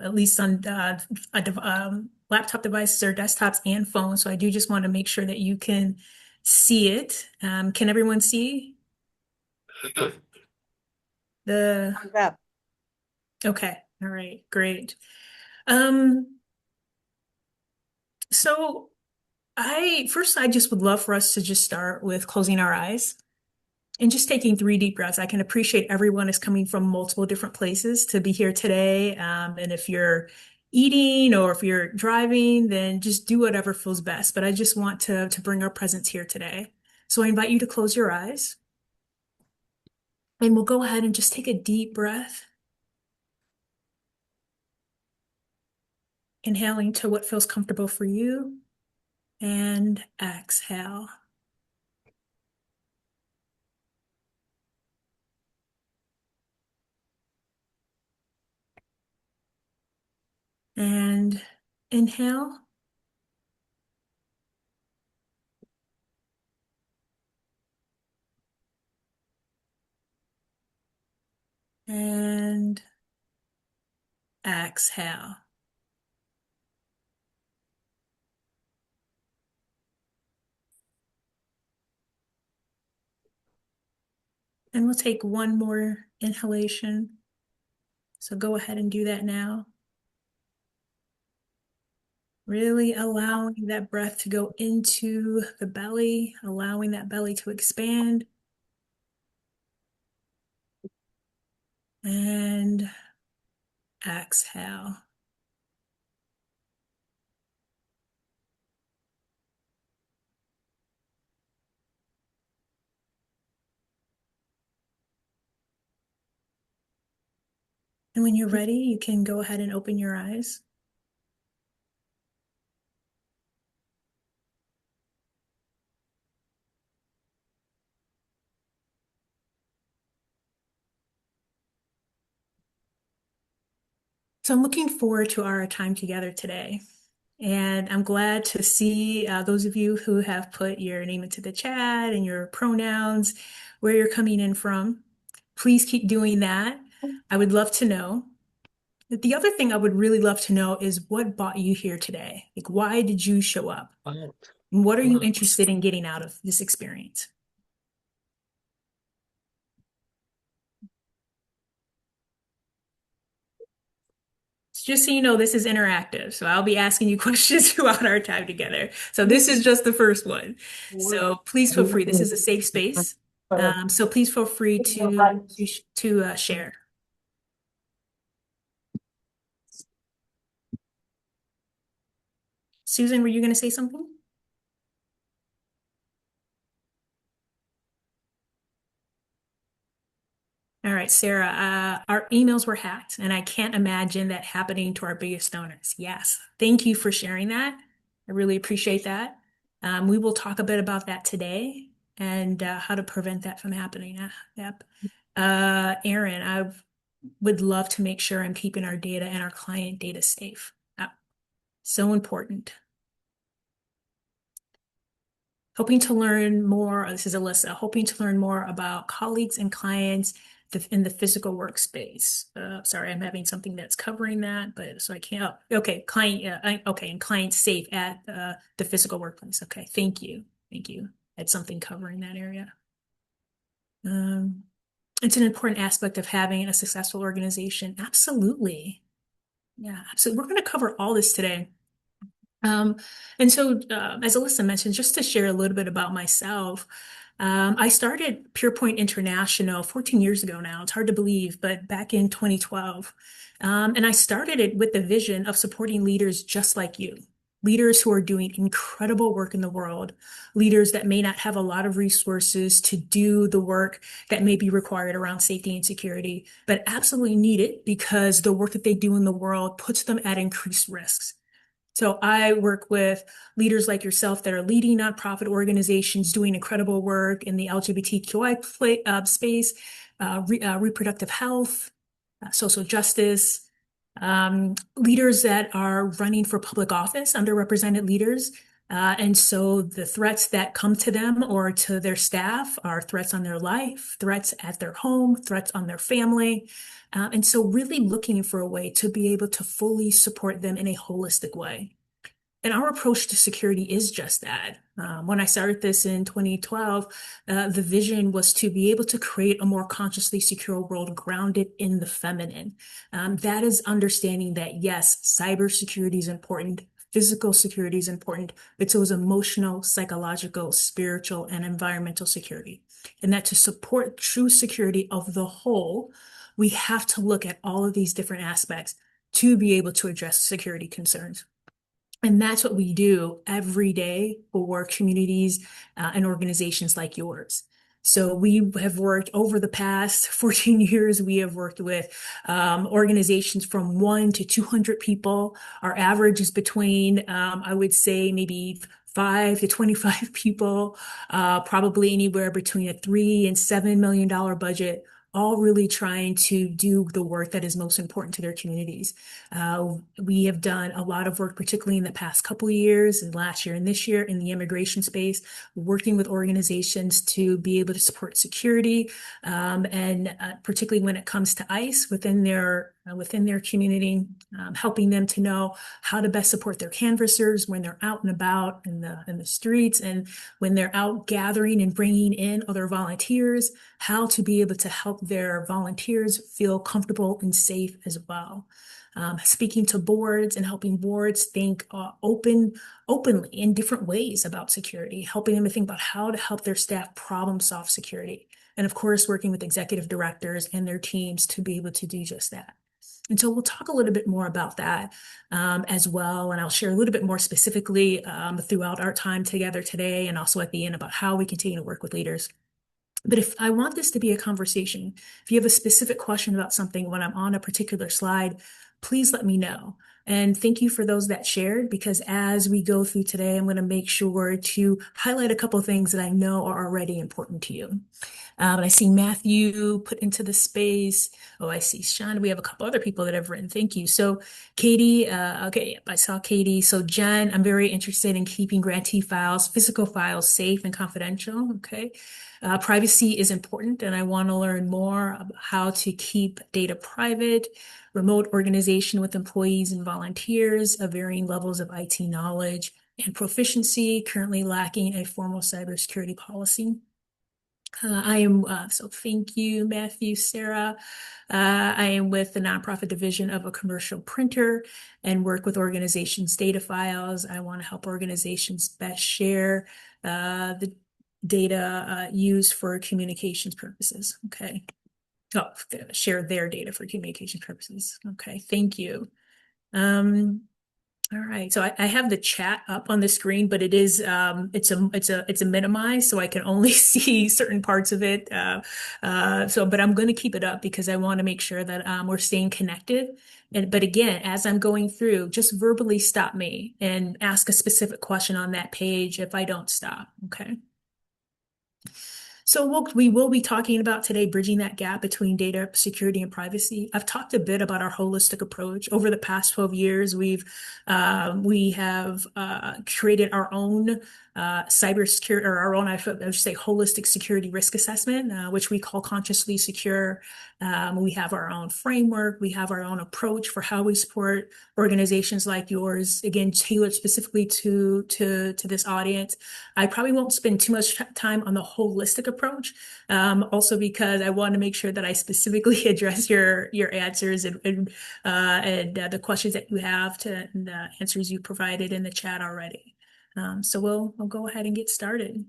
at least on laptop devices or desktops and phones. So I do just want to make sure that you can see it. Can everyone see the? Thumbs up. Okay, all right, great. Um, so I just would love for us to just start with closing our eyes and just taking 3 deep breaths. I can appreciate everyone is coming from multiple different places to be here today. And if you're eating or if you're driving, then just do whatever feels best. But I just want to bring our presence here today. So I invite you to close your eyes and we'll go ahead and just take a deep breath, inhaling to what feels comfortable for you and exhale. And inhale and exhale. And we'll take one more inhalation. So go ahead and do that now. Really allowing that breath to go into the belly, allowing that belly to expand. And exhale. And when you're ready, you can go ahead and open your eyes. So I'm looking forward to our time together today. And I'm glad to see those of you who have put your name into the chat and your pronouns, where you're coming in from. Please keep doing that. I would love to know. The other thing I would really love to know is what brought you here today? Like, why did you show up? And what are you interested in getting out of this experience? Just so you know, this is interactive. So I'll be asking you questions throughout our time together. So this is just the first one. So please feel free. This is a safe space. So please feel free to share. Susan, were you going to say something? All right, Sarah, our emails were hacked, and I can't imagine that happening to our biggest donors. Yes, thank you for sharing that. I really appreciate that. We will talk a bit about that today and how to prevent that from happening. Yep. Aaron, I would love to make sure I'm keeping our data and our client data safe. So important. Hoping to learn more, this is Alyssa, hoping to learn more about colleagues and clients in the physical workspace. Sorry, I'm having something that's covering that, but so I can't. Oh, okay, okay, and client safe at the physical workplace. Okay, thank you, thank you. That's something covering that area. Um, it's an important aspect of having a successful organization. Absolutely, yeah. So we're going to cover all this today. Um, and so, as Alyssa mentioned, just to share a little bit about myself, I started PurePoint International 14 years ago now. It's hard to believe, but back in 2012. And I started it with the vision of supporting leaders just like you, leaders who are doing incredible work in the world, leaders that may not have a lot of resources to do the work that may be required around safety and security, but absolutely need it because the work that they do in the world puts them at increased risks. So I work with leaders like yourself that are leading nonprofit organizations doing incredible work in the LGBTQI space, reproductive health, social justice, leaders that are running for public office, underrepresented leaders, And so the threats that come to them or to their staff are threats on their life, threats at their home, threats on their family. And so really looking for a way to be able to fully support them in a holistic way. And our approach to security is just that. When I started this in 2012, the vision was to be able to create a more consciously secure world grounded in the feminine. That is understanding that, yes, cybersecurity is important. Physical security is important, but so is emotional, psychological, spiritual, and environmental security. And that to support true security of the whole, we have to look at all of these different aspects to be able to address security concerns. And that's what we do every day for communities and organizations like yours. So we have worked over the past 14 years, we have worked with organizations from 1 to 200 people. Our average is between, I would say, maybe 5 to 25 people, probably anywhere between a $3 and $7 million budget, all really trying to do the work that is most important to their communities. We have done a lot of work, particularly in the past couple of years, and last year and this year, in the immigration space, working with organizations to be able to support security, and particularly when it comes to ICE within their community, helping them to know how to best support their canvassers when they're out and about in the streets, and when they're out gathering and bringing in other volunteers, how to be able to help their volunteers feel comfortable and safe as well. Speaking to boards and helping boards think openly in different ways about security, helping them to think about how to help their staff problem solve security. And of course, working with executive directors and their teams to be able to do just that. And so we'll talk a little bit more about that as well. And I'll share a little bit more specifically throughout our time together today, and also at the end about how we continue to work with leaders. But if I want this to be a conversation, if you have a specific question about something when I'm on a particular slide, please let me know. And thank you for those that shared, because as we go through today, I'm going to make sure to highlight a couple of things that I know are already important to you. I see Matthew put into the space. Oh, I see Sean. We have a couple other people that have written. Thank you. So Katie, okay, I saw Katie. So Jen, I'm very interested in keeping grantee files, physical files safe and confidential. Okay. Privacy is important, and I want to learn more about how to keep data private. Remote organization with employees and volunteers of varying levels of IT knowledge and proficiency, currently lacking a formal cybersecurity policy. So thank you, Matthew, Sarah. I am with the nonprofit division of a commercial printer and work with organizations' data files. I want to help organizations best share the data used for communications purposes. Okay. Oh, share their data for communication purposes. Okay, thank you. All right, so I have the chat up on the screen, but it is it's a minimized, so I can only see certain parts of it. But I'm going to keep it up because I want to make sure that we're staying connected. But again, as I'm going through, just verbally stop me and ask a specific question on that page if I don't stop. Okay. So we will be talking about today bridging that gap between data security and privacy. I've talked a bit about our holistic approach. Over the past 12 years, we have created our own cybersecurity, or our own, I should say, holistic security risk assessment, which we call Consciously Secure. We have our own framework. We have our own approach for how we support organizations like yours, again, tailored specifically to this audience. I probably won't spend too much time on the holistic approach, also because I want to make sure that I specifically address your answers and the questions that you have to the answers you provided in the chat already. So we'll go ahead and get started.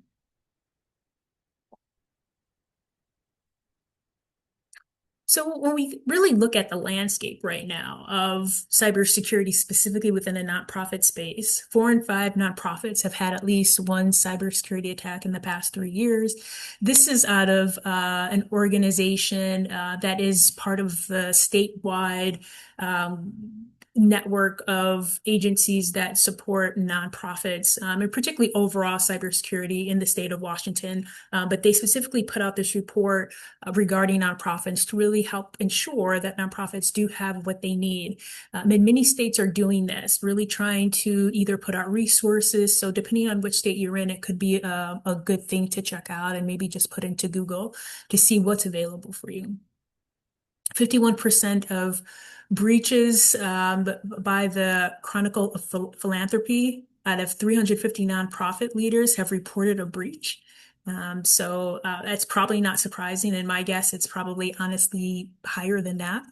So when we really look at the landscape right now of cybersecurity, specifically within the nonprofit space, 4 in 5 nonprofits have had at least one cybersecurity attack in the past 3 years. This is out of an organization that is part of the statewide network of agencies that support nonprofits, and particularly overall cybersecurity in the state of Washington. But they specifically put out this report regarding nonprofits to really help ensure that nonprofits do have what they need. And many states are doing this, really trying to either put out resources. So depending on which state you're in, it could be a good thing to check out and maybe just put into Google to see what's available for you. 51% of breaches by the Chronicle of Philanthropy out of 350 nonprofit leaders have reported a breach. So that's probably not surprising. And my guess, it's probably honestly higher than that.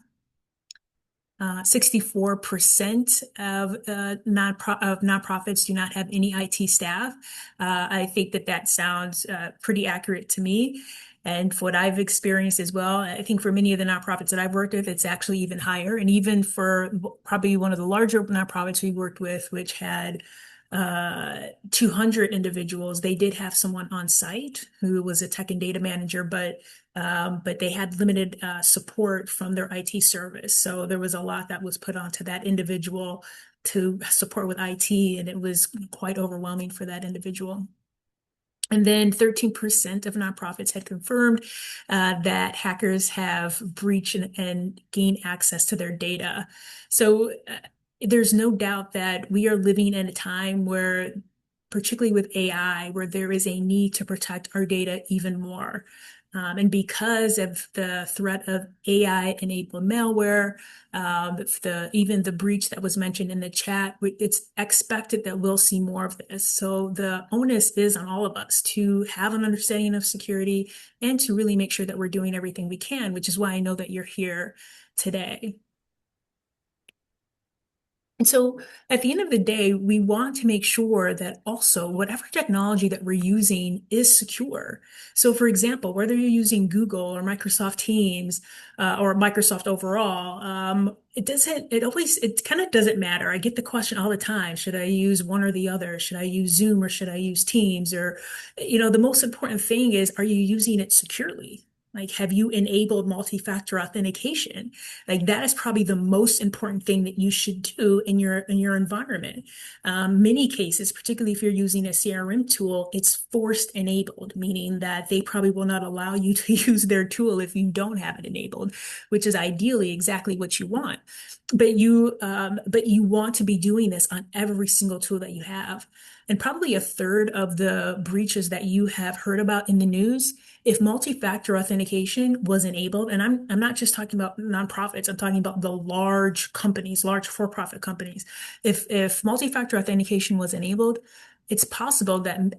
64% of nonprofits do not have any IT staff. I think that sounds pretty accurate to me. And for what I've experienced as well, I think for many of the nonprofits that I've worked with, it's actually even higher. And even for probably one of the larger nonprofits we worked with, which had 200 individuals, they did have someone on site who was a tech and data manager, but they had limited support from their IT service. So there was a lot that was put onto that individual to support with IT, and it was quite overwhelming for that individual. And then 13% of nonprofits had confirmed that hackers have breached and gained access to their data. So there's no doubt that we are living in a time where, particularly with AI, where there is a need to protect our data even more. And because of the threat of AI-enabled malware, even the breach that was mentioned in the chat, it's expected that we'll see more of this. So the onus is on all of us to have an understanding of security and to really make sure that we're doing everything we can, which is why I know that you're here today. And so at the end of the day, we want to make sure that also whatever technology that we're using is secure. So for example, whether you're using Google or Microsoft Teams or Microsoft overall, it kind of doesn't matter. I get the question all the time, should I use one or the other? Should I use Zoom or should I use Teams? Or, the most important thing is, are you using it securely? Like, have you enabled multi-factor authentication? Like, that is probably the most important thing that you should do in your environment. Many cases, particularly if you're using a CRM tool, it's forced enabled, meaning that they probably will not allow you to use their tool if you don't have it enabled, which is ideally exactly what you want. But you want to be doing this on every single tool that you have. And probably a third of the breaches that you have heard about in the news, if multi-factor authentication was enabled, and I'm not just talking about nonprofits, I'm talking about the large companies, large for-profit companies. If multi-factor authentication was enabled, it's possible that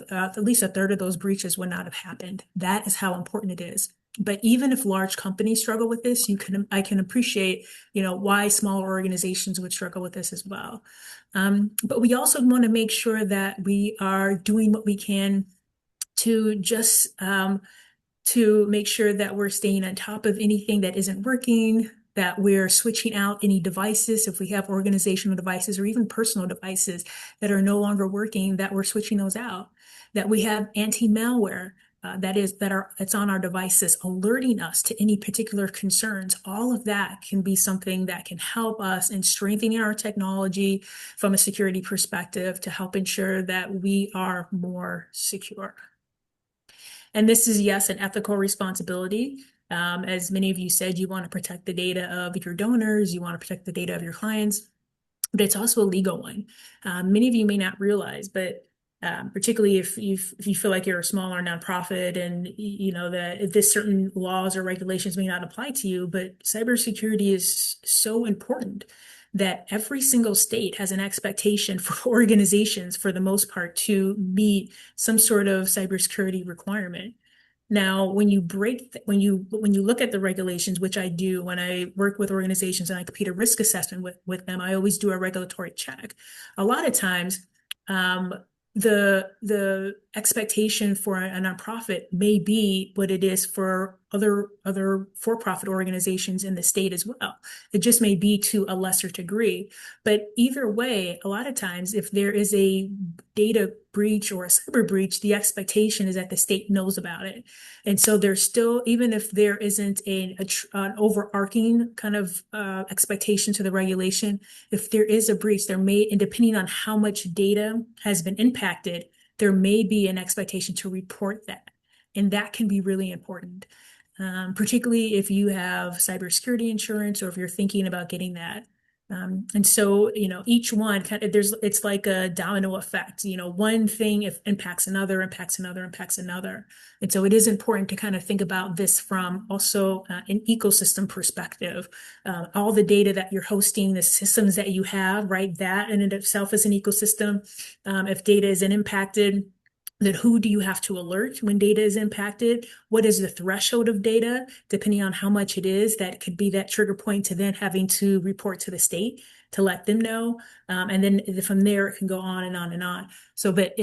at least a third of those breaches would not have happened. That is how important it is. But even if large companies struggle with this, I can appreciate, why smaller organizations would struggle with this as well. But we also want to make sure that we are doing what we can to just to make sure that we're staying on top of anything that isn't working, that we're switching out any devices. If we have organizational devices or even personal devices that are no longer working, that we're switching those out, that we have anti-malware that's on our devices, alerting us to any particular concerns. All of that can be something that can help us in strengthening our technology from a security perspective to help ensure that we are more secure. And this is, yes, an ethical responsibility. As many of you said, you want to protect the data of your donors, you want to protect the data of your clients, but it's also a legal one. Many of you may not realize, but particularly if you feel like you're a smaller nonprofit and that this certain laws or regulations may not apply to you, but cybersecurity is so important that every single state has an expectation for organizations, for the most part, to meet some sort of cybersecurity requirement. Now, when you look at the regulations, which I do when I work with organizations and I complete a risk assessment with them, I always do a regulatory check. A lot of times, the expectation for a nonprofit may be what it is for other for-profit organizations in the state as well. It just may be to a lesser degree. But either way, a lot of times, if there is a data breach or a cyber breach, the expectation is that the state knows about it. And so there's still, even if there isn't an overarching kind of expectation to the regulation, if there is a breach, there may, and depending on how much data has been impacted, there may be an expectation to report that. And that can be really important, particularly if you have cybersecurity insurance or if you're thinking about getting that. And so, each one kind of, it's like a domino effect. One thing if impacts another, impacts another, impacts another. And so it is important to kind of think about this from also an ecosystem perspective. All the data that you're hosting, the systems that you have, right? That in and of itself is an ecosystem. If data isn't impacted, then who do you have to alert when data is impacted? What is the threshold of data? Depending on how much it is, that could be that trigger point to then having to report to the state to let them know. And then from there, it can go on and on and on. So, but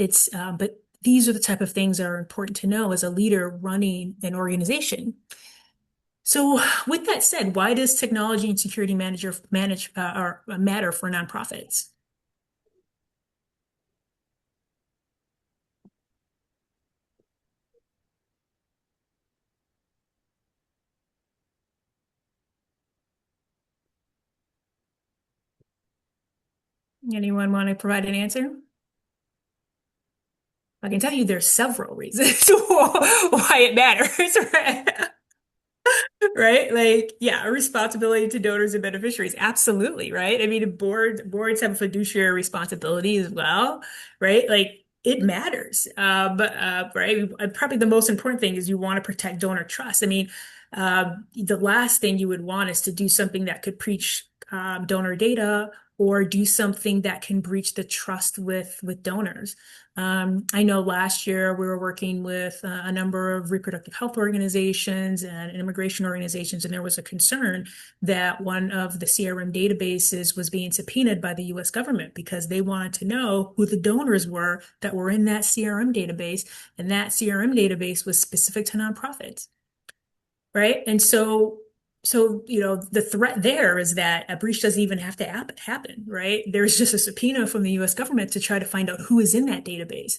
these are the type of things that are important to know as a leader running an organization. So, with that said, why does technology and security or matter for nonprofits? Anyone want to provide an answer? I can tell you there's several reasons why it matters, right? Right? Like, yeah, a responsibility to donors and beneficiaries. Absolutely, right? I mean, boards have a fiduciary responsibility as well, right? Like it matters. Right. Probably the most important thing is you want to protect donor trust. I mean, the last thing you would want is to do something that could breach donor data or do something that can breach the trust with donors. I know last year we were working with a number of reproductive health organizations and immigration organizations, and there was a concern that one of the CRM databases was being subpoenaed by the US government because they wanted to know who the donors were that were in that CRM database, and that CRM database was specific to nonprofits, right? And so, the threat there is that a breach doesn't even have to happen, right? There's just a subpoena from the US government to try to find out who is in that database.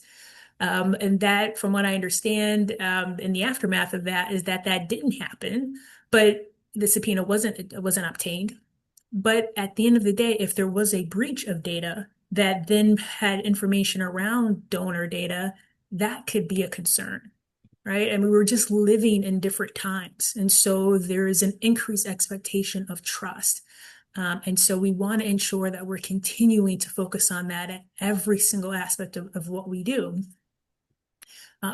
And that, from what I understand, in the aftermath of that, is that that didn't happen, but the subpoena wasn't obtained. But at the end of the day, if there was a breach of data that then had information around donor data, that could be a concern, right? And we were just living in different times. And so there is an increased expectation of trust. And so we want to ensure that we're continuing to focus on that at every single aspect of what we do.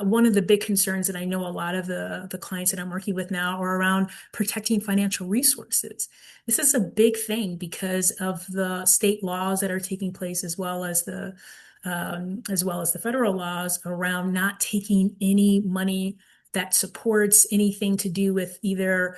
One of the big concerns that I know a lot of the clients that I'm working with now are around protecting financial resources. This is a big thing because of the state laws that are taking place as well as the federal laws around not taking any money that supports anything to do with either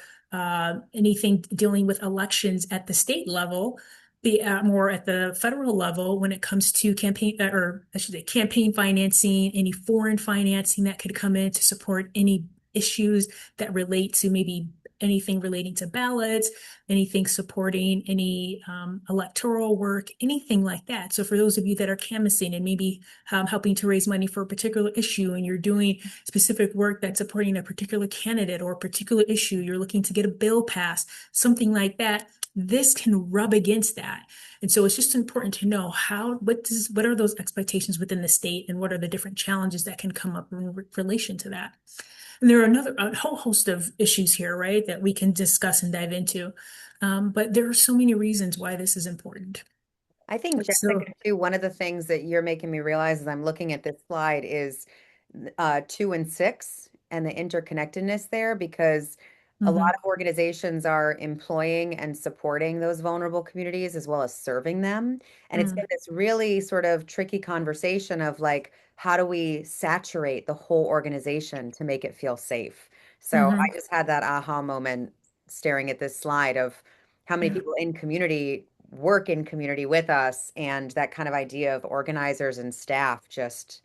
anything dealing with elections at the state level, be more at the federal level when it comes to campaign, or I should say campaign financing, any foreign financing that could come in to support any issues that relate to maybe anything relating to ballots, anything supporting any electoral work, anything like that. So for those of you that are canvassing and maybe helping to raise money for a particular issue and you're doing specific work that's supporting a particular candidate or a particular issue, you're looking to get a bill passed, something like that, this can rub against that. And so it's just important to know what are those expectations within the state and what are the different challenges that can come up in relation to that. And there are a whole host of issues here, right, that we can discuss and dive into. But there are so many reasons why this is important. I think, So, Jessica, too, one of the things that you're making me realize as I'm looking at this slide is 2 and 6 and the interconnectedness there, because a lot mhm, of organizations are employing and supporting those vulnerable communities as well as serving them. And it's been mm, this really sort of tricky conversation of like, how do we saturate the whole organization to make it feel safe? So mhm, I just had that aha moment staring at this slide of how many yeah. people in community work in community with us, and that kind of idea of organizers and staff just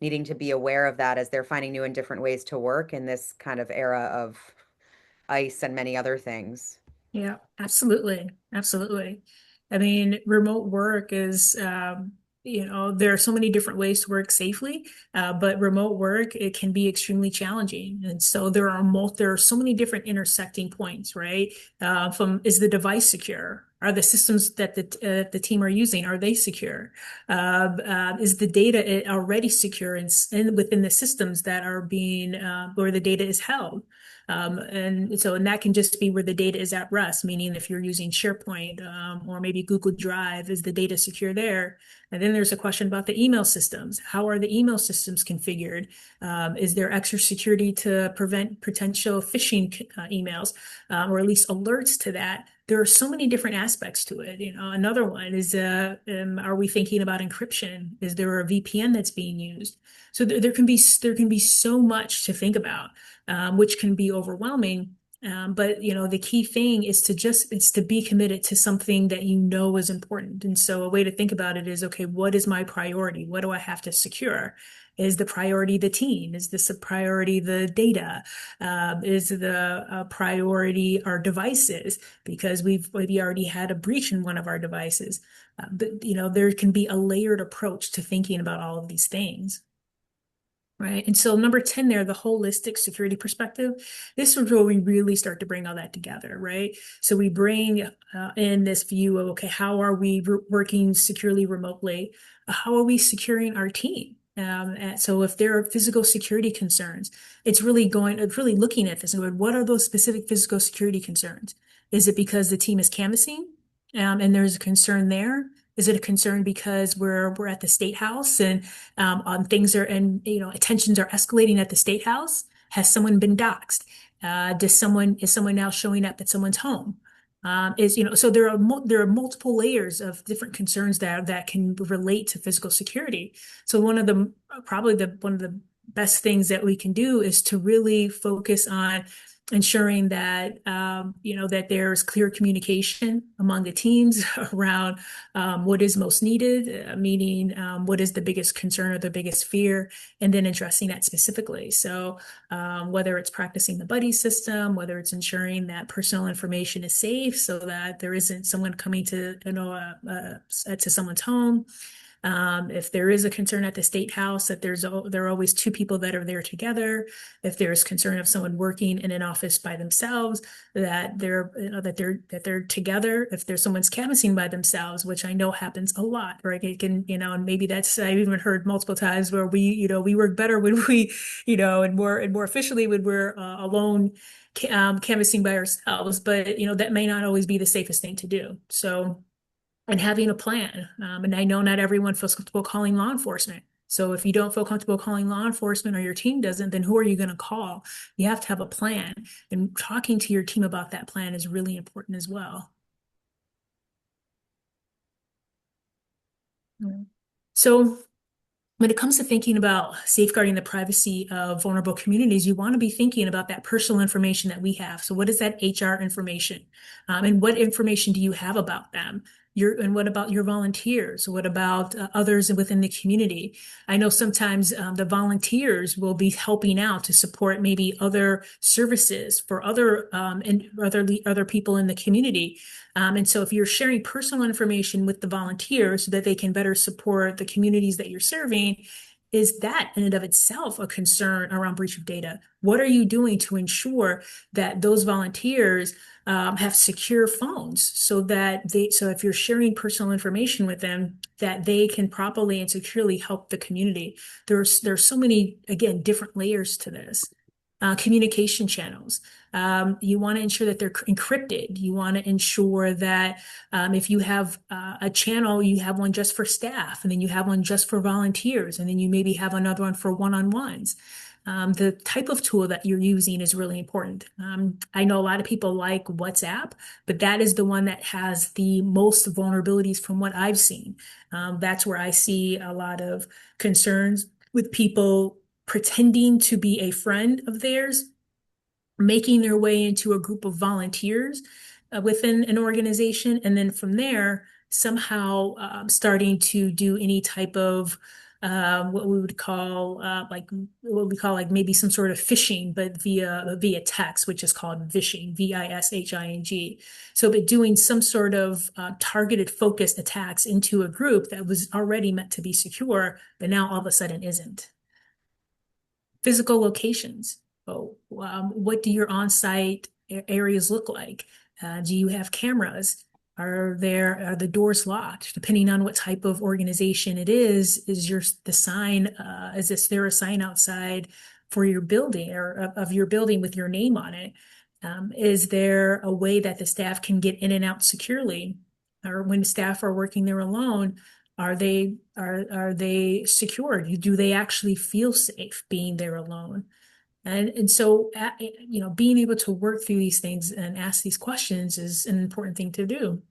needing to be aware of that as they're finding new and different ways to work in this kind of era of ICE and many other things. Yeah, absolutely. Absolutely. I mean, remote work is, there are so many different ways to work safely, but remote work, it can be extremely challenging. And so there are so many different intersecting points, right? From is the device secure? Are the systems that the team are using, are they secure? Is the data already secure within the systems that are being, where the data is held? And that can just be where the data is at rest, meaning if you're using SharePoint, or maybe Google Drive, is the data secure there? And then there's a question about the email systems. How are the email systems configured? Is there extra security to prevent potential phishing emails, or at least alerts to that? There are so many different aspects to it. Another one is, are we thinking about encryption? Is there a VPN that's being used? So there can be so much to think about, which can be overwhelming. But the key thing is it's to be committed to something that is important. And so a way to think about it is, okay, what is my priority? What do I have to secure? Is the priority the team? Is this a priority the data? Is the priority our devices? Because we've maybe already had a breach in one of our devices. But there can be a layered approach to thinking about all of these things. Right. And so number 10 there, the holistic security perspective, this is where we really start to bring all that together, right? So we bring in this view of, okay, how are we working securely remotely? How are we securing our team? And so if there are physical security concerns, it's really looking at this and going, what are those specific physical security concerns? Is it because the team is canvassing, and there's a concern there? Is it a concern because we're at the state house and things are and tensions are escalating at the state house? Has someone been doxxed? Is someone now showing up at someone's home? So there are multiple layers of different concerns that can relate to physical security. So one of the best things that we can do is to really focus on ensuring that that there's clear communication among the teams around what is most needed, meaning what is the biggest concern or the biggest fear, and then addressing that specifically. So whether it's practicing the buddy system, whether it's ensuring that personal information is safe so that there isn't someone coming to to someone's home. If there is a concern at the state house, that there are always two people that are there together. If there's concern of someone working in an office by themselves, that they're together. If there's someone's canvassing by themselves, which I know happens a lot, right? It can, and maybe I've even heard multiple times where we work better when we, and more efficiently when we're alone, canvassing by ourselves. But that may not always be the safest thing to do. So, and having a plan. And I know not everyone feels comfortable calling law enforcement. So if you don't feel comfortable calling law enforcement or your team doesn't, then who are you going to call? You have to have a plan. And talking to your team about that plan is really important as well. So when it comes to thinking about safeguarding the privacy of vulnerable communities, you want to be thinking about that personal information that we have. So what is that HR information? And what information do you have about them? And what about your volunteers? What about others within the community? I know sometimes the volunteers will be helping out to support maybe other services for other people in the community. And so if you're sharing personal information with the volunteers so that they can better support the communities that you're serving, is that in and of itself a concern around breach of data? What are you doing to ensure that those volunteers have secure phones so if you're sharing personal information with them, that they can properly and securely help the community? There's so many, again, different layers to this. Communication channels. You want to ensure that they're encrypted. You want to ensure that if you have a channel, you have one just for staff, and then you have one just for volunteers, and then you maybe have another one for one-on-ones. The type of tool that you're using is really important. I know a lot of people like WhatsApp, but that is the one that has the most vulnerabilities from what I've seen. That's where I see a lot of concerns with people pretending to be a friend of theirs, making their way into a group of volunteers within an organization, and then from there, somehow starting to do any type of what we would call what we call like maybe some sort of phishing, but via text, which is called vishing, VISHING. So, but doing some sort of targeted, focused attacks into a group that was already meant to be secure, but now all of a sudden isn't. Physical locations. Oh, what do your on-site areas look like? Do you have cameras? Are the doors locked? Depending on what type of organization it is your the sign is there a sign outside for your building or of your building with your name on it? Is there a way that the staff can get in and out securely? Or when staff are working there alone, are they secured? Do they actually feel safe being there alone? And so being able to work through these things and ask these questions is an important thing to do.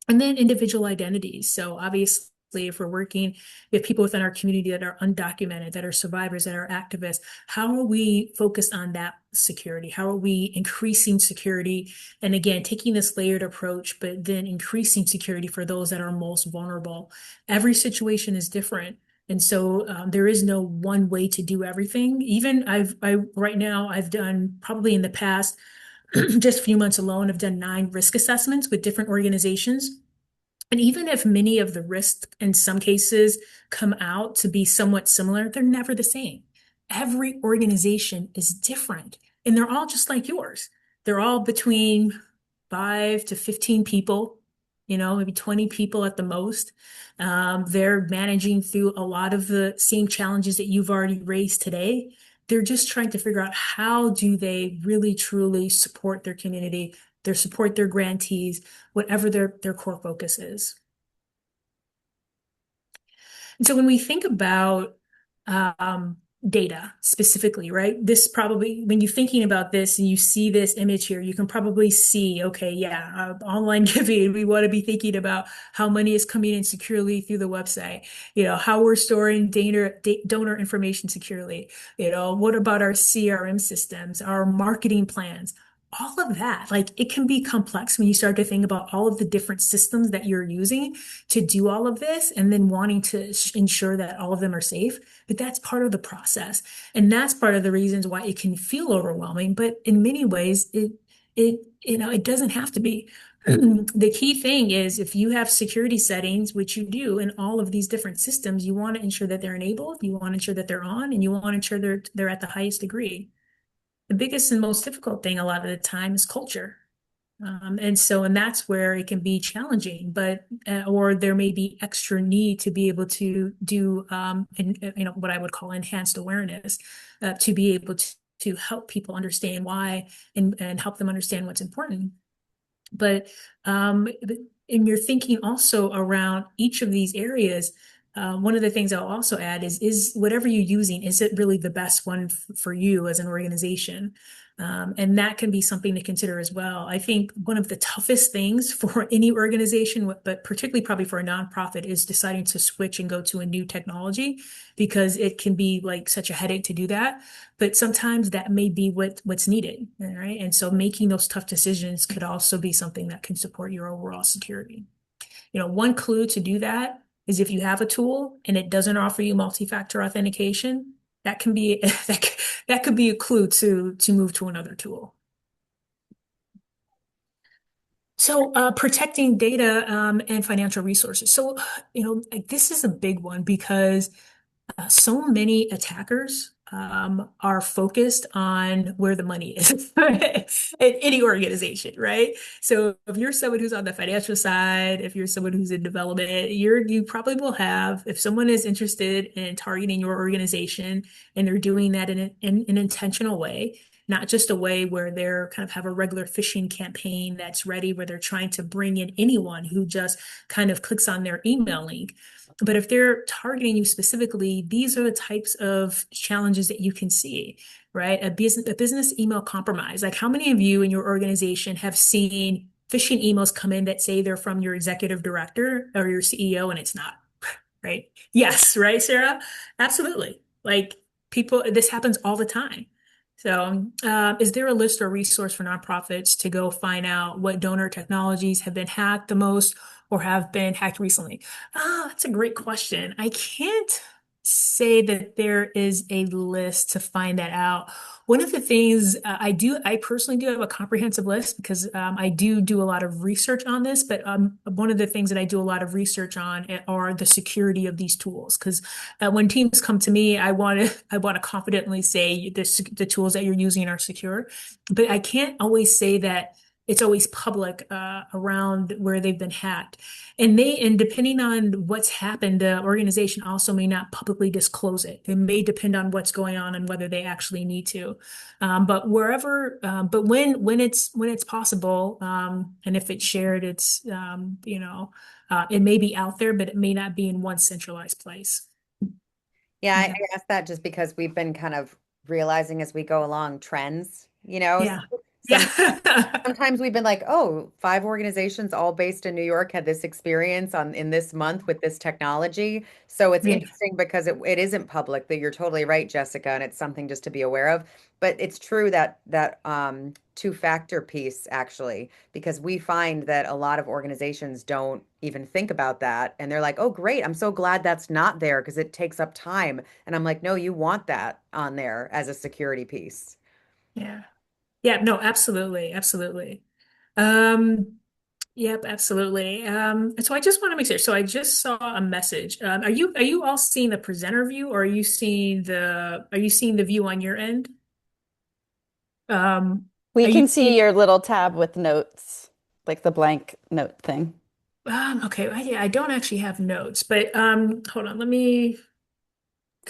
And then individual identities. So obviously, if we're working with people within our community that are undocumented, that are survivors, that are activists, how are we focused on that security? How are we increasing security? And again, taking this layered approach, but then increasing security for those that are most vulnerable. Every situation is different. And so there is no one way to do everything. Even right now, I've done probably in the past just a few months alone, I've done 9 risk assessments with different organizations. And even if many of the risks in some cases come out to be somewhat similar, they're never the same. Every organization is different, and they're all just like yours. They're all between 5 to 15 people, maybe 20 people at the most. They're managing through a lot of the same challenges that you've already raised today. They're just trying to figure out how do they really truly support their community, support their grantees, whatever their core focus is. And so when we think about data specifically, right? This probably, when you're thinking about this and you see this image here, you can probably see, okay, yeah, online giving, we want to be thinking about how money is coming in securely through the website, how we're storing donor information securely, what about our CRM systems, our marketing plans? All of that, like it can be complex when you start to think about all of the different systems that you're using to do all of this and then wanting to ensure that all of them are safe. But that's part of the process. And that's part of the reasons why it can feel overwhelming. But in many ways, it doesn't have to be. The key thing is if you have security settings, which you do in all of these different systems, you want to ensure that they're enabled, you want to ensure that they're on, and you want to ensure they're at the highest degree. The biggest and most difficult thing a lot of the time is culture. And that's where it can be challenging, but or there may be extra need to be able to do what I would call enhanced awareness to be able to help people understand why and help them understand what's important. But in your thinking also around each of these areas, one of the things I'll also add is whatever you're using, is it really the best one for you as an organization? And that can be something to consider as well. I think one of the toughest things for any organization, but particularly probably for a nonprofit, is deciding to switch and go to a new technology because it can be like such a headache to do that. But sometimes that may be what's needed, right? And so making those tough decisions could also be something that can support your overall security. One clue to do that is if you have a tool and it doesn't offer you multi-factor authentication, that can be that could be a clue to move to another tool. So protecting data and financial resources. So, this is a big one because so many attackers are focused on where the money is in any organization, right? So if you're someone who's on the financial side, if you're someone who's in development, you probably will have, if someone is interested in targeting your organization and they're doing that in an intentional way, not just a way where they're kind of have a regular phishing campaign that's ready, where they're trying to bring in anyone who just kind of clicks on their email link. But if they're targeting you specifically, these are the types of challenges that you can see, right? A business email compromise. Like how many of you in your organization have seen phishing emails come in that say they're from your executive director or your CEO and it's not, right? Yes, right, Sarah? Absolutely. Like this happens all the time. So, is there a list or resource for nonprofits to go find out what donor technologies have been hacked the most or have been hacked recently? Oh, that's a great question. I can't. say that there is a list to find that out. One of the things I personally do have a comprehensive list because I do a lot of research on this. But one of the things that I do a lot of research on are the security of these tools. Because when teams come to me, I want to confidently say the tools that you're using are secure. But I can't always say that it's always public around where they've been hacked. And depending on what's happened, the organization also may not publicly disclose it. It may depend on what's going on and whether they actually need to. But when it's possible, and if it's shared, it may be out there, but it may not be in one centralized place. Yeah, I Yeah. asked that just because we've been kind of realizing as we go along trends, you know, Yeah. some Yeah. sometimes we've been like, oh, five organizations all based in New York had this experience on in this month with this technology. So it's Yeah. interesting because it isn't public, that you're totally right, Jessica, and it's something just to be aware of. But it's true that two-factor piece actually, because we find that a lot of organizations don't even think about that. And they're like, oh, great, I'm so glad that's not there because it takes up time. And I'm like, no, you want that on there as a security piece. Yeah. Yeah. No, absolutely. Absolutely. Um, Yep, absolutely. And so I just want to make sure. So I just saw a message. Are you all seeing the presenter view, or are you seeing the view on your end? Um, We are you can see seeing? your little tab with notes, like the blank note thing. Okay, yeah, I don't actually have notes, but hold on, let me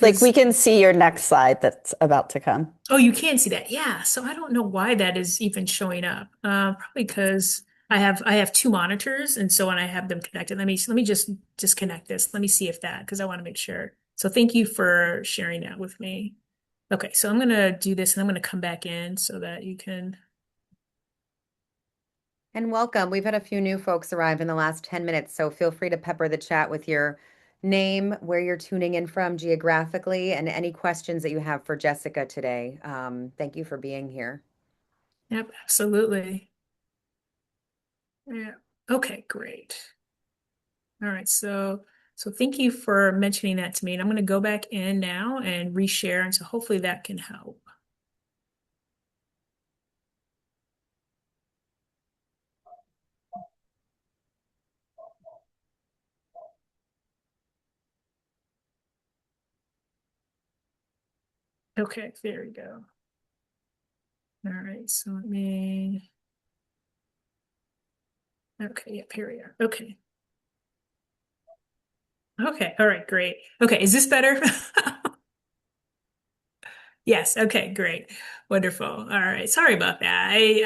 Like we because can see your next slide that's about to come. oh, you can see that. Yeah, so I don't know why that is even showing up. Probably because I have two monitors, and so when I have them connected, let me just disconnect this. Let me see if that because I want to make sure. So thank you for sharing that with me. Okay, so I'm gonna do this, and I'm gonna come back in so that you can. And welcome. We've had a few new folks arrive in the last 10 minutes, so feel free to pepper the chat with your name, where you're tuning in from geographically, and any questions that you have for Jessica today. Thank you for being here. Yep, absolutely. Yeah. Okay, great. All right, so thank you for mentioning that to me, and I'm gonna go back in now and reshare, and so hopefully that can help. Okay, there we go. All right, so let me. Okay, yep, here we are. Okay. Okay, all right, great. Okay, is this better? Yes, okay, great. Wonderful. All right. Sorry about that. I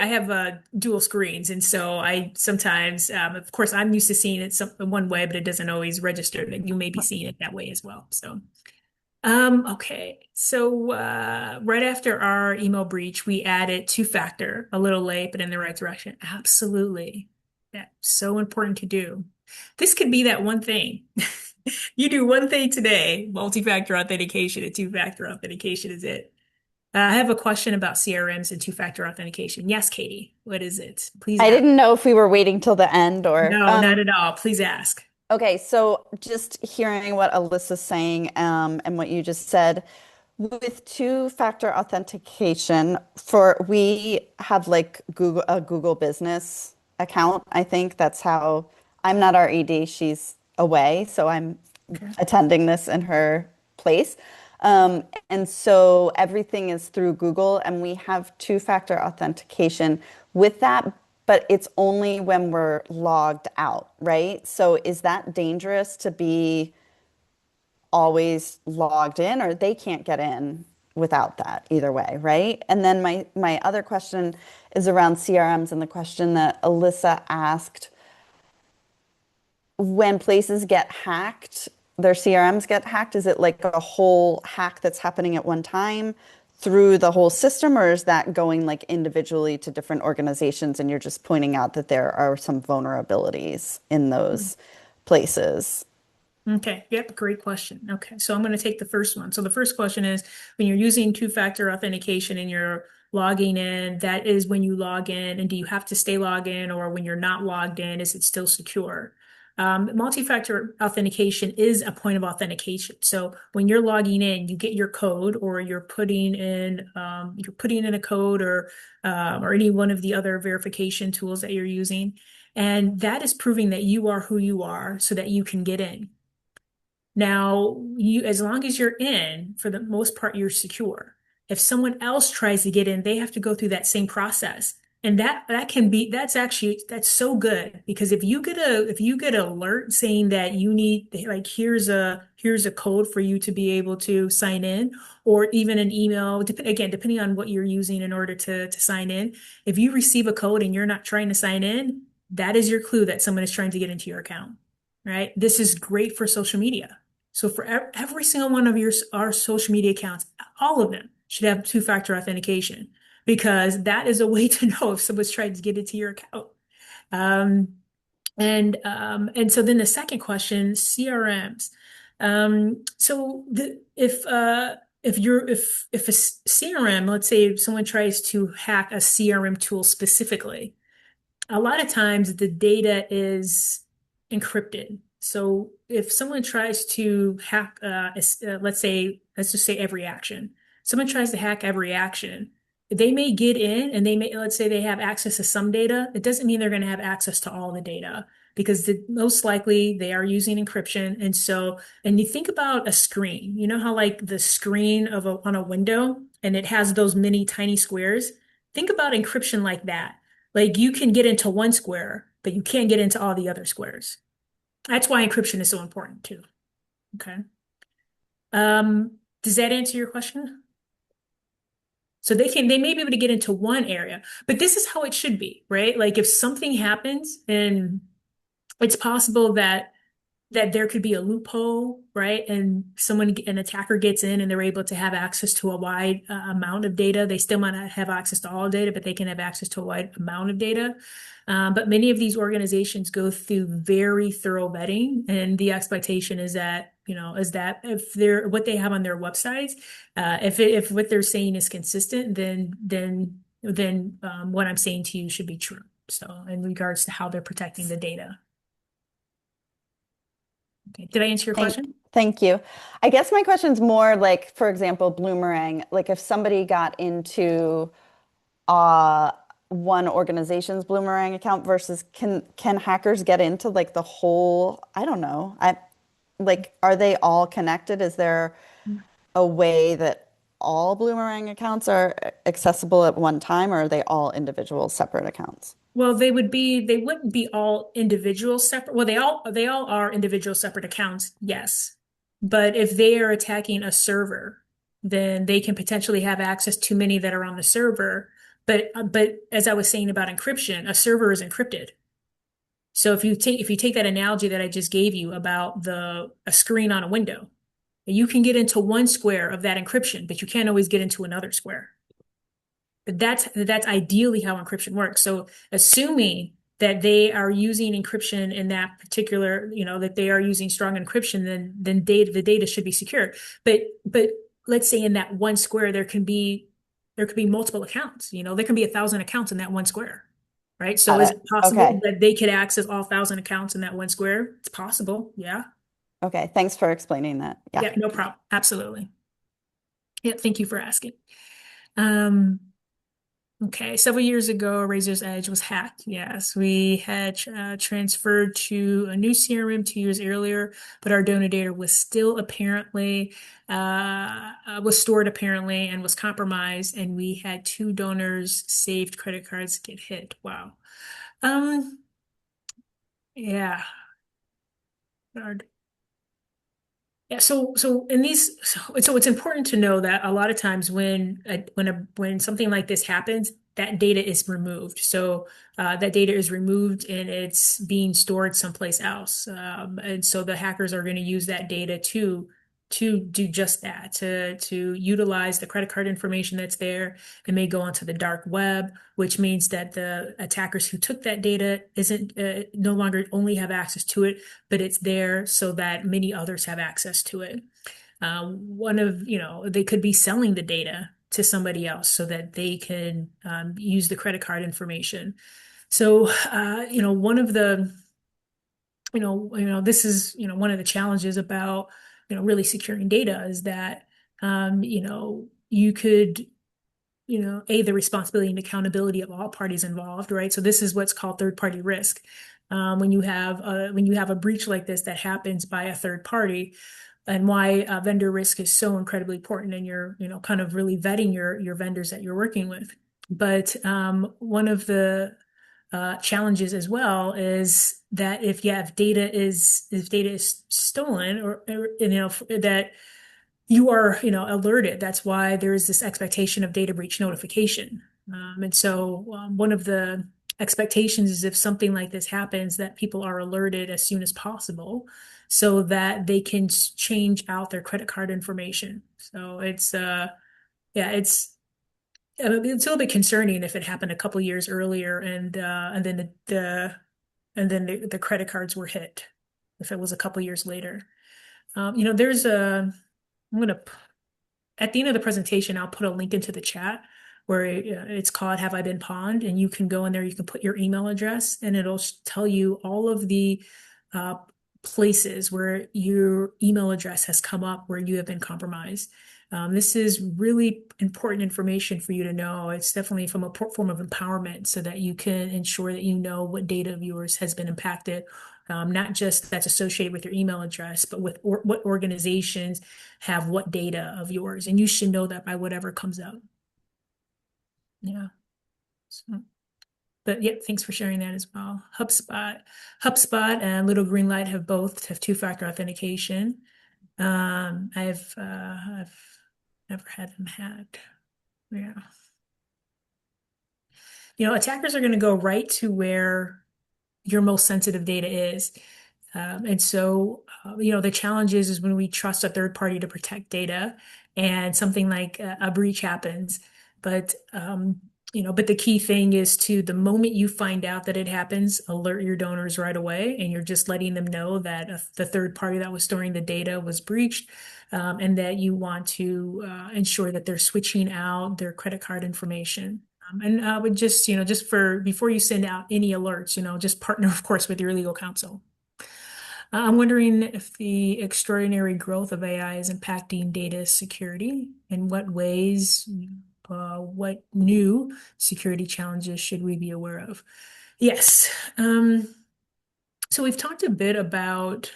have dual screens, and so I sometimes of course I'm used to seeing it one way, but it doesn't always register that you may be seeing it that way as well. So okay. So right after our email breach, we added two-factor, a little late, but in the right direction. Absolutely. That's so important to do. This could be that one thing. You do one thing today, multi-factor authentication and two-factor authentication is it. I have a question about CRMs and two-factor authentication. Yes, Katie, what is it? Please I ask. didn't know if we were waiting till the end or No, not at all. Please ask. okay, so just hearing what Alyssa's saying and what you just said, with two-factor authentication, for we have like Google business account. I think that's how I'm not our ED, she's away, so I'm Okay. attending this in her place. And so everything is through Google, and we have two-factor authentication with that, but it's only when we're logged out, right? So is that dangerous to be always logged in, or they can't get in without that either way, right? And then my other question is around CRMs and the question that Alyssa asked, when places get hacked, their CRMs get hacked, is it like a whole hack that's happening at one time through the whole system, or is that going like individually to different organizations and you're just pointing out that there are some vulnerabilities in those places? Okay, yep, great question. Okay, so I'm going to take the first one. So the first question is when you're using two-factor authentication and you're logging in, that is when you log in, and do you have to stay logged in, or when you're not logged in, is it still secure? Multi-factor authentication is a point of authentication. So when you're logging in, you get your code, or you're putting in a code, or any one of the other verification tools that you're using, and that is proving that you are who you are, so that you can get in. Now, as long as you're in, for the most part, you're secure. If someone else tries to get in, they have to go through that same process. And that's so good, because if you get an alert saying that you need, like, here's a code for you to be able to sign in, or even an email, again, depending on what you're using in order to sign in. If you receive a code and you're not trying to sign in, that is your clue that someone is trying to get into your account, right? This is great for social media. So for every single one of our social media accounts, all of them should have two-factor authentication, because that is a way to know if someone's trying to get into your account. Um, and so then the second question, CRMs. So if a CRM, let's say if someone tries to hack a CRM tool specifically, a lot of times the data is encrypted. So if someone tries to hack, let's just say every action, someone tries to hack every action, they may get in and let's say they have access to some data. It doesn't mean they're going to have access to all the data, because most likely they are using encryption. And you think about a screen, you know how like the screen on a window, and it has those many tiny squares. Think about encryption like that. Like, you can get into one square, but you can't get into all the other squares. That's why encryption is so important too. Okay. Does that answer your question? So they may be able to get into one area, but this is how it should be, right? Like, if something happens, and it's possible that there could be a loophole, right? And an attacker gets in and they're able to have access to a wide amount of data. They still might not have access to all data, but they can have access to a wide amount of data. But many of these organizations go through very thorough vetting, and the expectation is that, if what they have on their websites, if what they're saying is consistent, then what I'm saying to you should be true. So in regards to how they're protecting the data. Okay. Did I answer your question? Thank you. I guess my question's more like, for example, Bloomerang. Like, if somebody got into uh, one organization's Bloomerang account versus can hackers get into like the whole, I don't know. Are they all connected? Is there a way that all Bloomerang accounts are accessible at one time, or are they all individual separate accounts? Well, they wouldn't be all individual separate. Well, they all are individual separate accounts, yes. But if they are attacking a server, then they can potentially have access to many that are on the server. But as I was saying about encryption, a server is encrypted. So if you take that analogy that I just gave you about a screen on a window, you can get into one square of that encryption, but you can't always get into another square. But that's ideally how encryption works. So assuming that they are using encryption in that particular, that they are using strong encryption, then the data should be secure. But let's say in that one square there could be multiple accounts. There can be 1,000 accounts in that one square, right? So Got is it. it possible Okay. that they could access all 1,000 accounts in that one square? It's possible. Yeah. Okay. Thanks for explaining that. Yeah. Yeah, no problem. Absolutely. Yeah, thank you for asking. Um, Okay, several years ago, Razor's Edge was hacked. Yes, we had transferred to a new CRM 2 years earlier, but our donor data was still apparently was stored apparently and was compromised, and we had two donors' saved credit cards get hit. Wow. Um, yeah. Yeah, so in these, so it's important to know that a lot of times when something like this happens, that data is removed. So that data is removed and it's being stored someplace else. And so the hackers are going to use that data to do just that, to utilize the credit card information that's there. It may go onto the dark web, which means that the attackers who took that data isn't no longer only have access to it, but it's there so that many others have access to it. They could be selling the data to somebody else so that they can use the credit card information. So, this is, one of the challenges about, really securing data is that, you could, the responsibility and accountability of all parties involved, right? So this is what's called third-party risk. When you have a breach like this that happens by a third party, and why vendor risk is so incredibly important, and you're, kind of really vetting your vendors that you're working with. But one of the challenges as well is that if data is stolen, or that you are, alerted. That's why there is this expectation of data breach notification. And so one of the expectations is if something like this happens, that people are alerted as soon as possible so that they can change out their credit card information. So yeah, it's a little bit concerning if it happened a couple years earlier, and then the credit cards were hit if it was a couple years later. There's I'm gonna at the end of the presentation, I'll put a link into the chat where it's called Have I Been Pawned? And you can go in there, you can put your email address, and it'll tell you all of the uh, places where your email address has come up where you have been compromised. This is really important information for you to know. It's definitely from a form of empowerment so that you can ensure that you know what data of yours has been impacted, not just that's associated with your email address, but with what organizations have what data of yours. And you should know that by whatever comes out. Yeah. So, but yeah, thanks for sharing that as well. HubSpot and Little Green Light have both have two-factor authentication. I've never had them hacked. Yeah. Attackers are going to go right to where your most sensitive data is. And so, the challenge is when we trust a third party to protect data and something like a breach happens. But, but the key thing is the moment you find out that it happens, alert your donors right away. And you're just letting them know that the third party that was storing the data was breached, and that you want to ensure that they're switching out their credit card information. And I would just, before you send out any alerts, just partner, of course, with your legal counsel. I'm wondering if the extraordinary growth of AI is impacting data security. In what ways, what new security challenges should we be aware of? Yes. So we've talked a bit about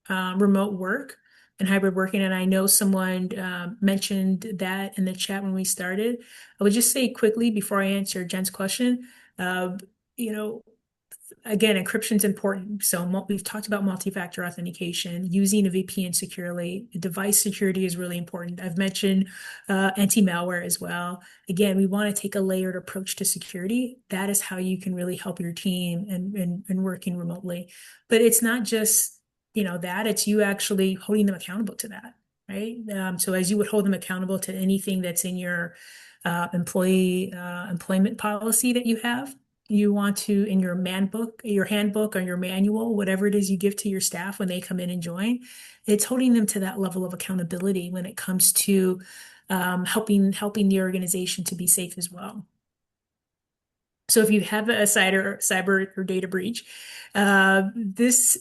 remote work and hybrid working, and I know someone mentioned that in the chat when we started. I would just say quickly before I answer Jen's question, you know, again, encryption is important. So we've talked about multi-factor authentication, using a VPN securely. Device security is really important. I've mentioned anti-malware as well. Again, we want to take a layered approach to security. That is how you can really help your team and working remotely. But it's not just, that, it's you actually holding them accountable to that, right? So as you would hold them accountable to anything that's in your employment policy that you have, you want to, in your handbook or your manual, whatever it is you give to your staff when they come in and join, it's holding them to that level of accountability when it comes to helping the organization to be safe as well. So if you have a cyber or data breach, this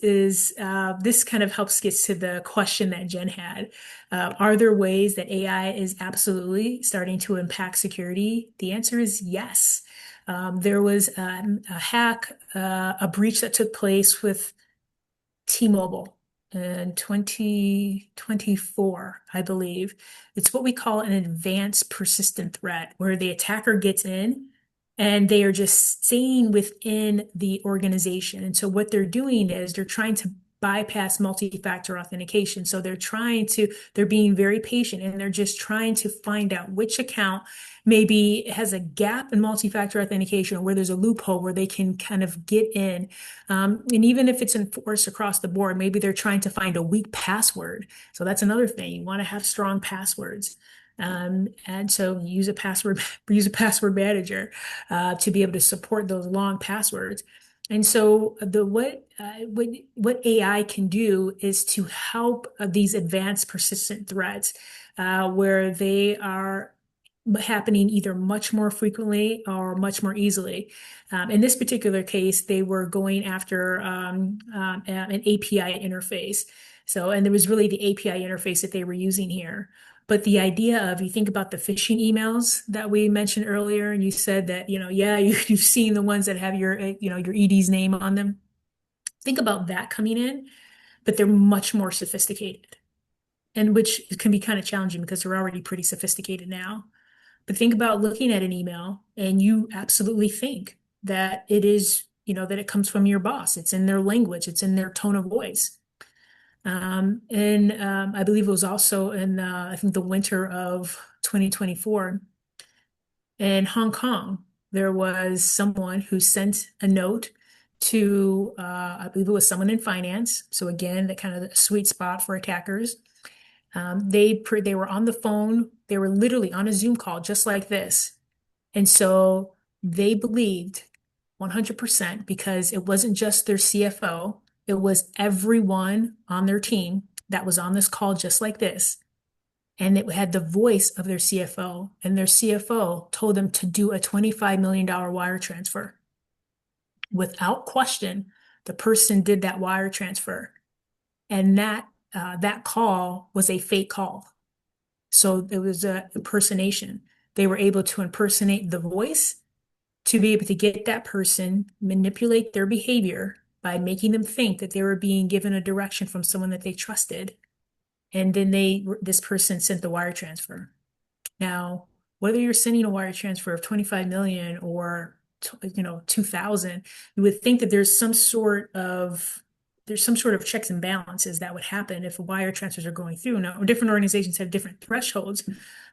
kind of helps get to the question that Jen had. Are there ways that AI is absolutely starting to impact security? The answer is yes. There was a breach that took place with T-Mobile in 2024, I believe. It's what we call an advanced persistent threat, where the attacker gets in and they are just staying within the organization. And so what they're doing is they're trying to bypass multi-factor authentication. So they're being very patient, and they're just trying to find out which account maybe has a gap in multi-factor authentication, or where there's a loophole where they can kind of get in. And even if it's enforced across the board, maybe they're trying to find a weak password. So that's another thing. You want to have strong passwords. And so use a password manager to be able to support those long passwords. And so what AI can do is to help these advanced persistent threats, where they are happening either much more frequently or much more easily. In this particular case, they were going after an API interface. So, and there was really the API interface that they were using here. But the idea of, you think about the phishing emails that we mentioned earlier, and you said that, yeah, you've seen the ones that have your ED's name on them. Think about that coming in, but they're much more sophisticated, and which can be kind of challenging because they're already pretty sophisticated now. But think about looking at an email and you absolutely think that it is, that it comes from your boss. It's in their language, it's in their tone of voice. And I believe it was also in, I think, the winter of 2024 in Hong Kong. There was someone who sent a note to, I believe it was someone in finance. So again, that kind of the sweet spot for attackers. They were on the phone. They were literally on a Zoom call just like this. And so they believed 100% because it wasn't just their CFO, it was everyone on their team that was on this call just like this. And it had the voice of their CFO, and their CFO told them to do a $25 million wire transfer. Without question, the person did that wire transfer. And that call was a fake call. So it was an impersonation. They were able to impersonate the voice to be able to get that person, manipulate their behavior by making them think that they were being given a direction from someone that they trusted. And then this person sent the wire transfer. Now, whether you're sending a wire transfer of 25 million or 2,000, you would think that there's some sort of checks and balances that would happen if wire transfers are going through. Now, different organizations have different thresholds,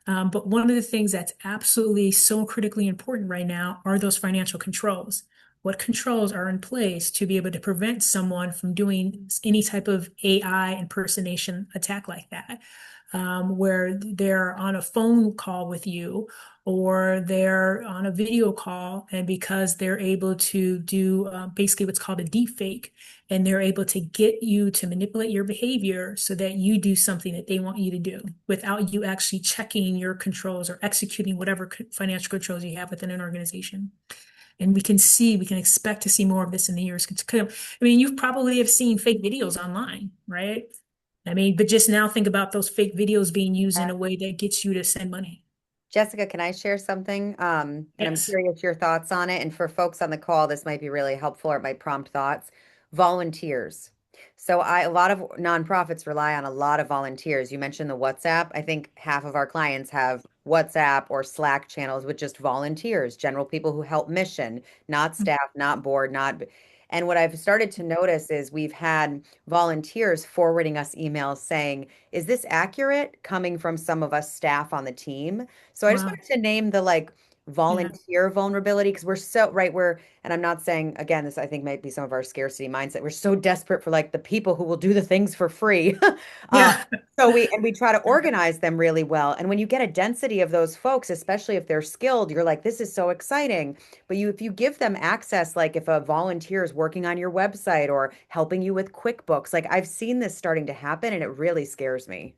but one of the things that's absolutely so critically important right now are those financial controls. What controls are in place to be able to prevent someone from doing any type of AI impersonation attack like that, where they're on a phone call with you or they're on a video call, and because they're able to do basically what's called a deep fake, and they're able to get you to manipulate your behavior so that you do something that they want you to do without you actually checking your controls or executing whatever financial controls you have within an organization. And we can expect to see more of this in the years to come. I mean, you probably have seen fake videos online, right? I mean, but just now think about those fake videos being used in a way that gets you to send money. Jessica, can I share something? And I'm Yes. curious your thoughts on it. And for folks on the call, this might be really helpful or it might prompt thoughts. Volunteers. So a lot of nonprofits rely on a lot of volunteers. You mentioned the WhatsApp. I think half of our clients have WhatsApp or Slack channels with just volunteers, general people who help mission, not staff, not board, not. And what I've started to notice is we've had volunteers forwarding us emails saying, is this accurate? Coming from some of us staff on the team. So I just Wow. wanted to name the like Yeah. volunteer vulnerability because we're so right and I'm not saying again, this I think might be some of our scarcity mindset. We're so desperate for like the people who will do the things for free. um, Yeah. so we try to organize them really well. And when you get a density of those folks, especially if they're skilled, you're like, this is so exciting. But if you give them access, like if a volunteer is working on your website or helping you with QuickBooks, like I've seen this starting to happen and it really scares me.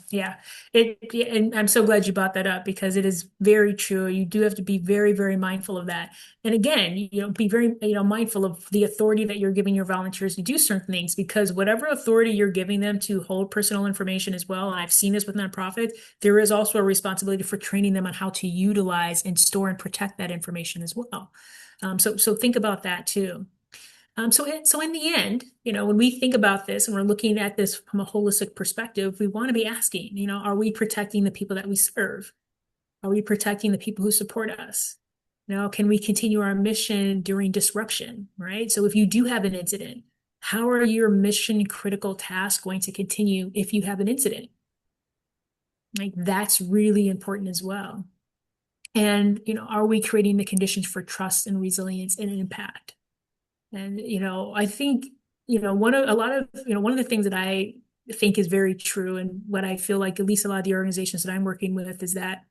Yeah. Yeah, and I'm so glad you brought that up because it is very true. You do have to be very, very mindful of that. And again, be very, mindful of the authority that you're giving your volunteers to do certain things, because whatever authority you're giving them to hold personal information as well, and I've seen this with nonprofits, there is also a responsibility for training them on how to utilize and store and protect that information as well. So think about that too. So in the end, when we think about this and we're looking at this from a holistic perspective, we want to be asking, are we protecting the people that we serve? Are we protecting the people who support us? Can we continue our mission during disruption, right? So if you do have an incident, how are your mission critical tasks going to continue if you have an incident? Like that's really important as well. And, are we creating the conditions for trust and resilience and impact? And, I think, one of the things that I think is very true, and what I feel like at least a lot of the organizations that I'm working with is that,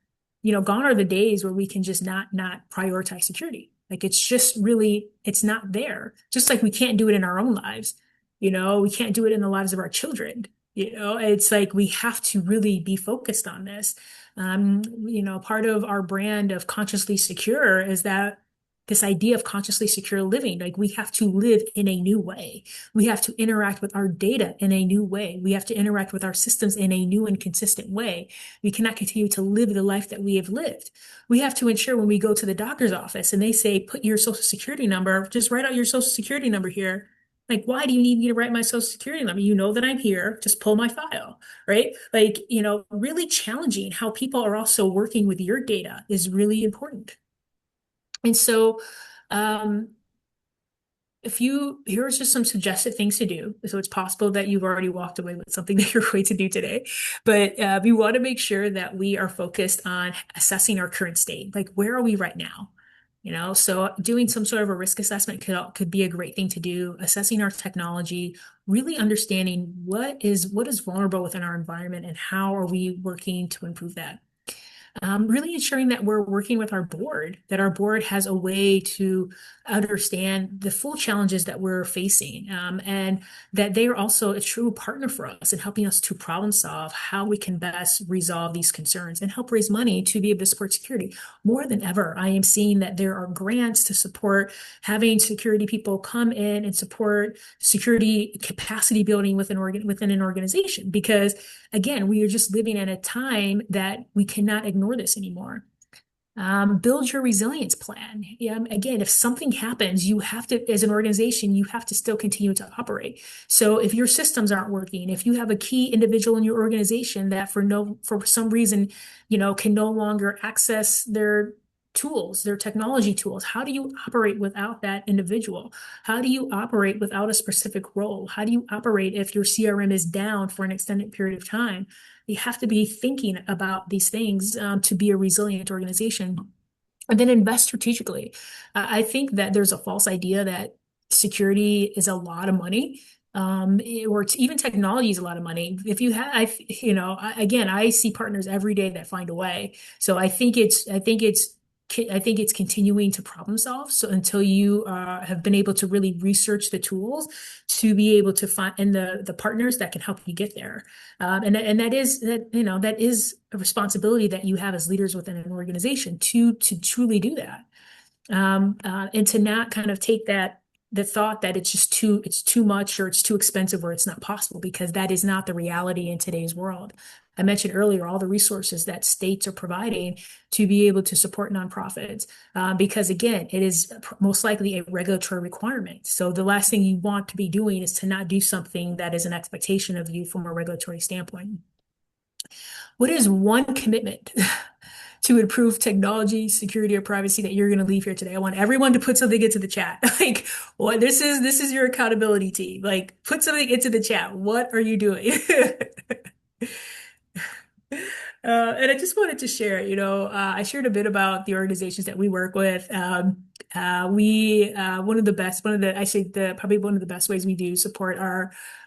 gone are the days where we can just not prioritize security. Like it's just really, it's not there. Just like we can't do it in our own lives. We can't do it in the lives of our children. It's like we have to really be focused on this. Part of our brand of consciously secure is that this idea of consciously secure living, like we have to live in a new way. We have to interact with our data in a new way. We have to interact with our systems in a new and consistent way. We cannot continue to live the life that we have lived. We have to ensure when we go to the doctor's office and they say, put your social security number, just write out your social security number here. Like, why do you need me to write my social security number? You know that I'm here. Just pull my file, right? Like, really challenging how people are also working with your data is really important. And so, um, here's just some suggested things to do. So it's possible that you've already walked away with something that you're going to do today, but we want to make sure that we are focused on assessing our current state. Like, where are we right now? So doing some sort of a risk assessment could be a great thing to do, assessing our technology, really understanding what is vulnerable within our environment and how are we working to improve that. Really ensuring that we're working with our board, that our board has a way to understand the full challenges that we're facing, and that they are also a true partner for us in helping us to problem solve how we can best resolve these concerns and help raise money to be able to support security. More than ever, I am seeing that there are grants to support having security people come in and support security capacity building within an organization, because again, we are just living at a time that we cannot ignore this anymore. Build your resilience plan. Again, if something happens, you have to, as an organization, you have to still continue to operate. So if your systems aren't working, if you have a key individual in your organization that for some reason, can no longer access their tools, their technology tools, how do you operate without that individual? How do you operate without a specific role? How do you operate if your CRM is down for an extended period of time? You have to be thinking about these things to be a resilient organization. And then invest strategically. I think that there's a false idea that security is a lot of money, or even technology is a lot of money. If you have, again, I see partners every day that find a way. So I think it's continuing to problem solve. So until you have been able to really research the tools to be able to find and the partners that can help you get there, and that is a responsibility that you have as leaders within an organization to truly do that, and to not kind of take the thought that it's too much or it's too expensive or it's not possible, because that is not the reality in today's world. I mentioned earlier all the resources that states are providing to be able to support nonprofits, because again, it is most likely a regulatory requirement. So the last thing you want to be doing is to not do something that is an expectation of you from a regulatory standpoint. What is one commitment to improve technology, security, or privacy that you're going to leave here today? I want everyone to put something into the chat. Like, what this is your accountability team. Like, put something into the chat. What are you doing? And I just wanted to share, I shared a bit about the organizations that we work with. Probably one of the best ways we do support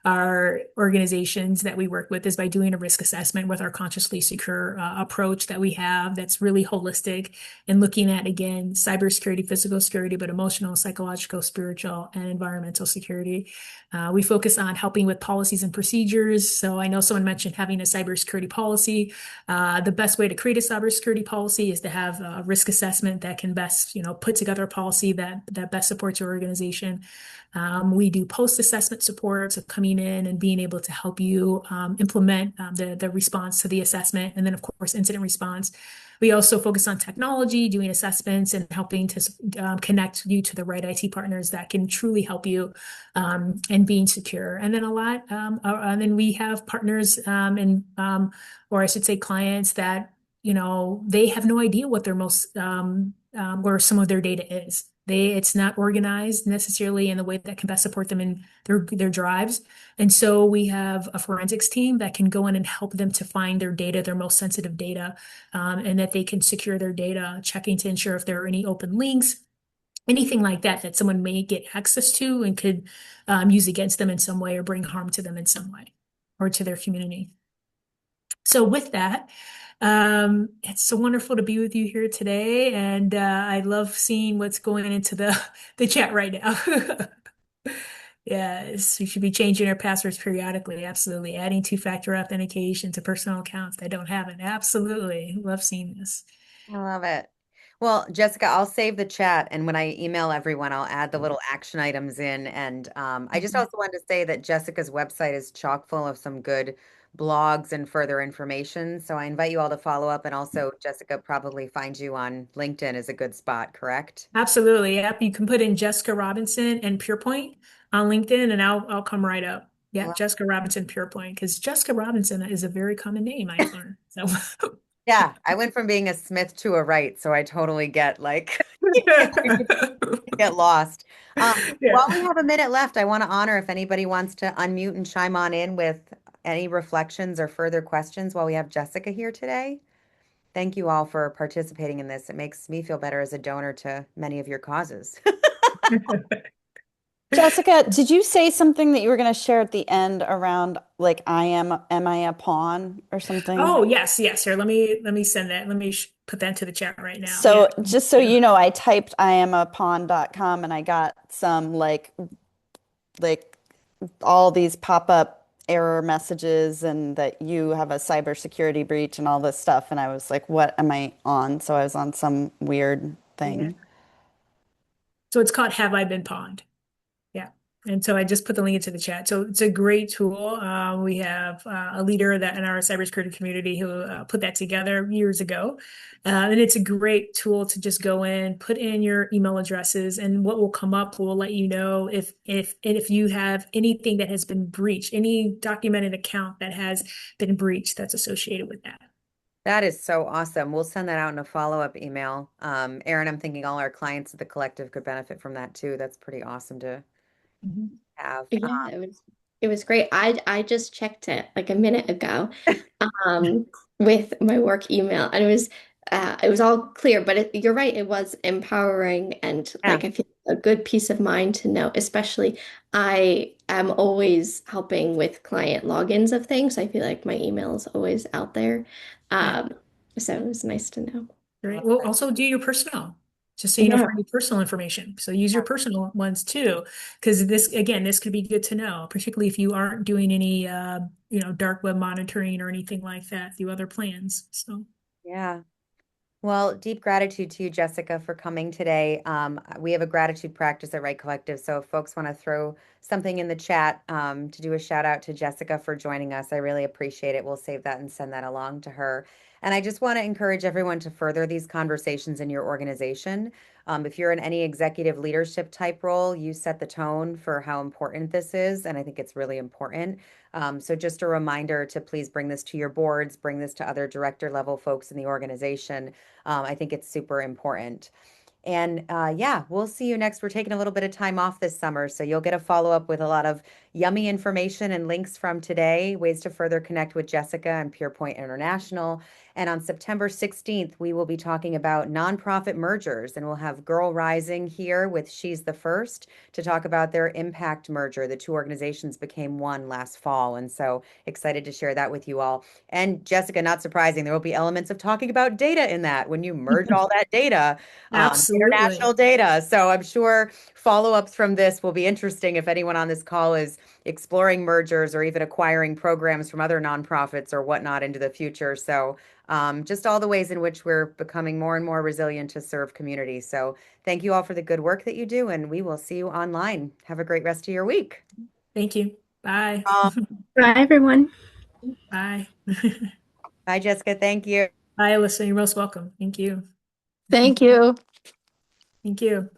our organizations that we work with is by doing a risk assessment with our consciously secure approach that we have, that's really holistic and looking at, again, cybersecurity, physical security, but emotional, psychological, spiritual, and environmental security. We focus on helping with policies and procedures. So I know someone mentioned having a cybersecurity policy. The best way to create a cybersecurity policy is to have a risk assessment that can best, put together a policy that best supports your organization. We do post-assessment support, so coming in and being able to help you implement the response to the assessment, and then of course incident response. We also focus on technology, doing assessments and helping to connect you to the right IT partners that can truly help you and being secure. And then and then we have partners or I should say clients that, they have no idea what their where some of their data is. It's not organized necessarily in the way that can best support them in their drives. And so we have a forensics team that can go in and help them to find their data, their most sensitive data, and that they can secure their data, checking to ensure if there are any open links, anything like that someone may get access to and could use against them in some way or bring harm to them in some way or to their community. So with that, it's so wonderful to be with you here today, and I love seeing what's going into the chat right now. Yes, we should be changing our passwords periodically. Absolutely. Adding two-factor authentication to personal accounts that don't have it. Absolutely. Love seeing this. I love it. Well, Jessica, I'll save the chat, and when I email everyone, I'll add the little action items in. And I just Mhm. also wanted to say that Jessica's website is chock full of some good blogs and further information. So I invite you all to follow up. And also, Jessica probably finds you on LinkedIn is a good spot, correct? Absolutely. Yep. You can put in Jessica Robinson and PurePoint on LinkedIn and I'll come right up. Yeah, Jessica Robinson PurePoint, because Jessica Robinson is a very common name I've learned. So Yeah, I went from being a Smith to a Wright, so I totally get like get lost. While we yeah. have a minute left, I want to honor if anybody wants to unmute and chime on in with any reflections or further questions while we have Jessica here today. Thank you all for participating in this. It makes me feel better as a donor to many of your causes. Jessica, did you say something that you were going to share at the end around like am I a pawn or something? Oh, yes, yes. Here, let me send that. Let me sh put that into the chat right now. So Yeah. just so Yeah. you know, I typed iamapawn.com and I got some like all these pop-up error messages and that you have a cybersecurity breach and all this stuff. And I was like, what am I on? So I was on some weird Yeah. thing. So it's called Have I Been Pawned? Yeah. And so I just put the link into the chat. So it's a great tool. We have a leader that in our cybersecurity community who put that together years ago. And it's a great tool to just go in, put in your email addresses, and what will come up will let you know if you have anything that has been breached, any documented account that has been breached that's associated with that. That is so awesome. We'll send that out in a follow-up email. Erin, I'm thinking all our clients at the collective could benefit from that too. That's pretty awesome to Mhm. have. Yeah, it was great. I just checked it like a minute ago, um, with my work email, and it was all clear. But you're right, it was empowering and Yeah. like I feel a good peace of mind to know. Especially, I am always helping with client logins of things. I feel like my email is always out there, Yeah. um, so it was nice to know. Right. Well, also do your personal, just so you know, Yeah. for your personal information. So use your personal ones too, because this could be good to know, particularly if you aren't doing any, dark web monitoring or anything like that through other plans. So, Yeah. Well, deep gratitude to you, Jessica, for coming today. We have a gratitude practice at Wright Collective. So if folks want to throw something in the chat to do a shout out to Jessica for joining us, I really appreciate it. We'll save that and send that along to her. And I just want to encourage everyone to further these conversations in your organization. If you're in any executive leadership type role, you set the tone for how important this is. And I think it's really important. So just a reminder to please bring this to your boards, bring this to other director level folks in the organization. I think it's super important. And yeah, we'll see you next. We're taking a little bit of time off this summer, so you'll get a follow-up with a lot of yummy information and links from today, ways to further connect with Jessica and PurePoint International. And on September 16th, we will be talking about nonprofit mergers, and we'll have Girl Rising here with She's the First to talk about their impact merger. The two organizations became one last fall, and so excited to share that with you all. And Jessica, not surprising, there will be elements of talking about data in that when you merge all that data, international absolutely. data. So I'm sure follow-ups from this will be interesting if anyone on this call is exploring mergers or even acquiring programs from other nonprofits or whatnot into the future. So just all the ways in which we're becoming more and more resilient to serve communities. So thank you all for the good work that you do, and we will see you online. Have a great rest of your week. Thank you. Bye. Bye, everyone. Bye. Bye, Jessica. Thank you. Bye, Alyssa. You're most welcome. Thank you. Thank you. Thank you.